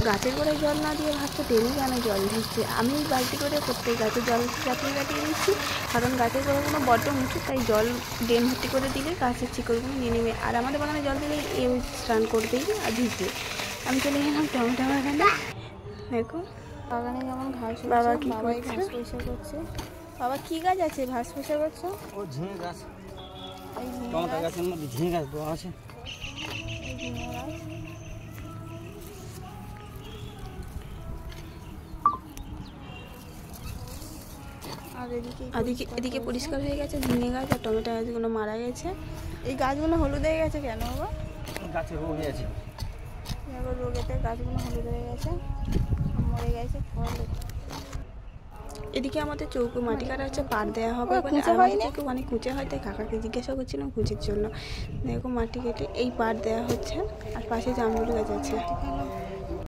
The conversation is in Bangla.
গাছের গোড়ায় জল না দিয়ে ভাবছো ড্রেনে কেন জল দিচ্ছে। আমি বালতি করে প্রত্যেক গাছে জল কাটিয়ে দিচ্ছি, কারণ গাছের গোড়াগুলো বড্ড উঁচু, তাই জল ড্রেন ভর্তি করে দিলে গাছের শিকড়গুলো নিয়ে নেবে। আর আমাদের বাগানে জল দিলে এ স্নান করবেই আর ভিজবে। আমি চলে গেলাম টমেটো বাগানে। দেখো বাগানে যেমন ঘাস, বাবা কি বাবাই ঘাস পরিষ্কার করছে। বাবা কি গাছ আছে ঘাস পরিষ্কার করছো? ও ঝিঙে গাছ, টমেটো গাছের মধ্যে ঝিঙে গাছ দেওয়া আছে। আর এদিকে পরিষ্কার হয়ে গেছে ঝিঙে গাছ আর টমেটো গাছগুলো মারা গেছে। এই গাছগুলো হলুদ হয়ে গেছে কেন বাবা? গাছে রোগ আছে, রোগেতে গাছগুলো হলুদ হয়ে গেছে, মরে গেছে ফল। এদিকে আমাদের চৌকো মাটি কাটা হচ্ছে, পাড় দেওয়া হবে বলে। আমাদের অনেক কুচে হয়, তাই কাকাকে জিজ্ঞাসা করছিলাম কুচির জন্য। দেখো মাটি কেটে এই পাড় দেওয়া হচ্ছে। আর পাশে জামরুল গাছ আছে।